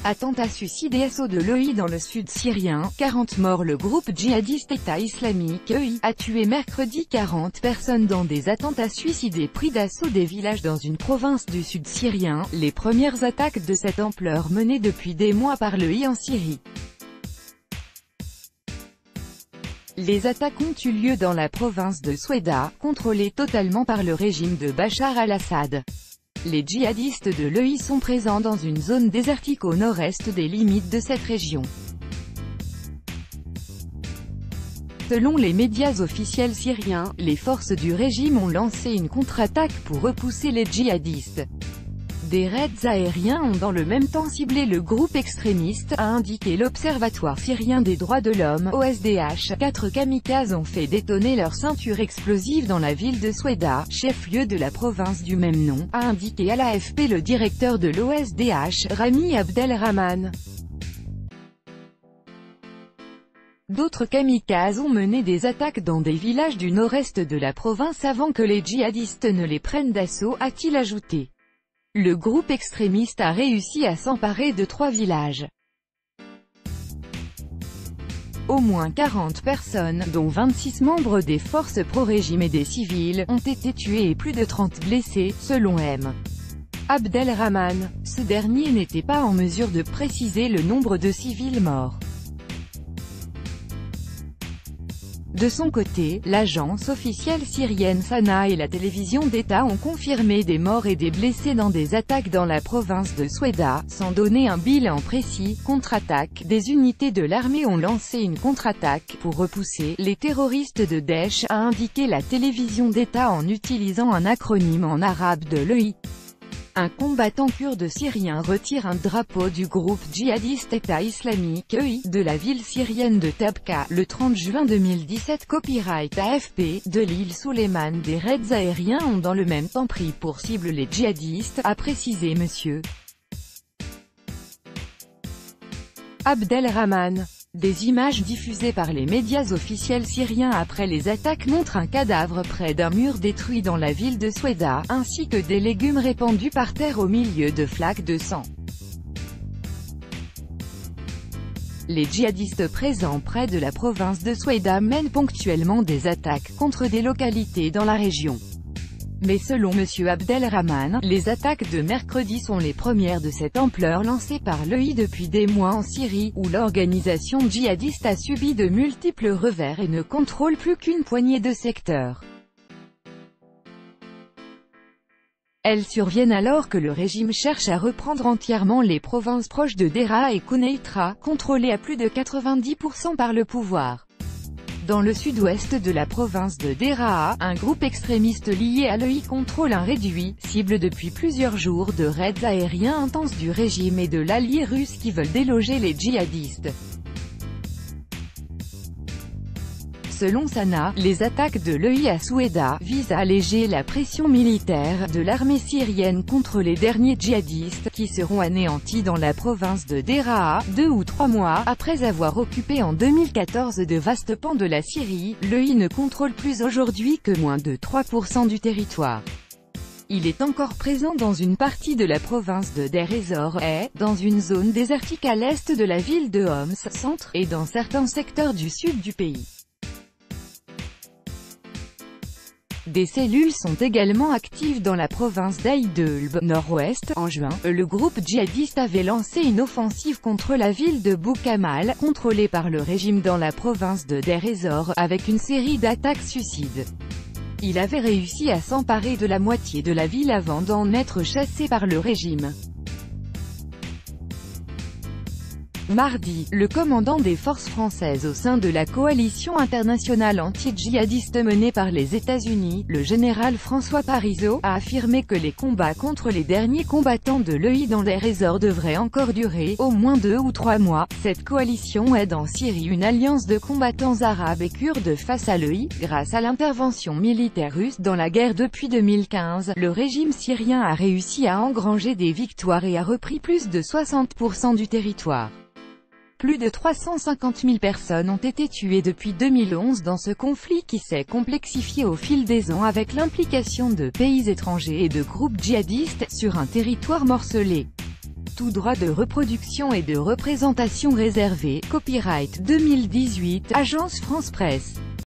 Attentat suicide et assaut de l'EI dans le sud syrien, 40 morts. Le groupe djihadiste État islamique EI a tué mercredi 40 personnes dans des attentats suicides et pris d'assaut des villages dans une province du sud syrien, les premières attaques de cette ampleur menées depuis des mois par l'EI en Syrie. Les attaques ont eu lieu dans la province de Soueida, contrôlée totalement par le régime de Bachar al-Assad. Les djihadistes de l'EI sont présents dans une zone désertique au nord-est des limites de cette région. Selon les médias officiels syriens, les forces du régime ont lancé une contre-attaque pour repousser les djihadistes. Des raids aériens ont dans le même temps ciblé le groupe extrémiste, a indiqué l'Observatoire syrien des droits de l'homme, OSDH. 4 kamikazes ont fait détonner leur ceinture explosive dans la ville de Soueida, chef-lieu de la province du même nom, a indiqué à l'AFP le directeur de l'OSDH, Rami Abdelrahman. D'autres kamikazes ont mené des attaques dans des villages du nord-est de la province avant que les djihadistes ne les prennent d'assaut, a-t-il ajouté. Le groupe extrémiste a réussi à s'emparer de 3 villages. Au moins 40 personnes, dont 26 membres des forces pro-régime et des civils, ont été tués et plus de 30 blessés, selon M. Abdelrahman. Ce dernier n'était pas en mesure de préciser le nombre de civils morts. De son côté, l'agence officielle syrienne Sana et la télévision d'État ont confirmé des morts et des blessés dans des attaques dans la province de Soueida, sans donner un bilan précis. Contre-attaque. Des unités de l'armée ont lancé une contre-attaque pour repousser les terroristes de Daesh, a indiqué la télévision d'État en utilisant un acronyme en arabe de l'EI. Un combattant kurde syrien retire un drapeau du groupe djihadiste État islamique EI de la ville syrienne de Tabqa, le 30 juin 2017. Copyright AFP, de l'île Souleymane. Des raids aériens ont dans le même temps pris pour cible les djihadistes, a précisé M. Abdelrahman. Des images diffusées par les médias officiels syriens après les attaques montrent un cadavre près d'un mur détruit dans la ville de Soueida, ainsi que des légumes répandus par terre au milieu de flaques de sang. Les djihadistes présents près de la province de Soueida mènent ponctuellement des attaques contre des localités dans la région. Mais selon M. Abdelrahman, les attaques de mercredi sont les premières de cette ampleur lancées par l'EI depuis des mois en Syrie, où l'organisation djihadiste a subi de multiples revers et ne contrôle plus qu'une poignée de secteurs. Elles surviennent alors que le régime cherche à reprendre entièrement les provinces proches de Deraa et Quneitra, contrôlées à plus de 90% par le pouvoir. Dans le sud-ouest de la province de Deraa, un groupe extrémiste lié à l'EI contrôle un réduit, cible depuis plusieurs jours de raids aériens intenses du régime et de l'allié russe qui veulent déloger les djihadistes. Selon Sana, les attaques de l'EI à Soueida visent à alléger la pression militaire de l'armée syrienne contre les derniers djihadistes, qui seront anéantis dans la province de Deraa, 2 ou 3 mois après avoir occupé en 2014 de vastes pans de la Syrie. L'EI ne contrôle plus aujourd'hui que moins de 3% du territoire. Il est encore présent dans une partie de la province de Deir ez-Zor, dans une zone désertique à l'est de la ville de Homs, centre, et dans certains secteurs du sud du pays. Des cellules sont également actives dans la province d'Aïd-Elb, nord-ouest. En juin, le groupe djihadiste avait lancé une offensive contre la ville de Boukamal, contrôlée par le régime dans la province de Deir ez-Zor, avec une série d'attaques suicides. Il avait réussi à s'emparer de la moitié de la ville avant d'en être chassé par le régime. Mardi, le commandant des forces françaises au sein de la coalition internationale anti-djihadiste menée par les États-Unis, le général François Parisot, a affirmé que les combats contre les derniers combattants de l'EI dans Deir ez-Zor devraient encore durer au moins 2 ou 3 mois. Cette coalition aide en Syrie une alliance de combattants arabes et kurdes face à l'EI. Grâce à l'intervention militaire russe dans la guerre depuis 2015, le régime syrien a réussi à engranger des victoires et a repris plus de 60% du territoire. Plus de 350 000 personnes ont été tuées depuis 2011 dans ce conflit qui s'est complexifié au fil des ans avec l'implication de pays étrangers et de groupes djihadistes sur un territoire morcelé. tout droit de reproduction et de représentation réservé. Copyright 2018, Agence France Presse.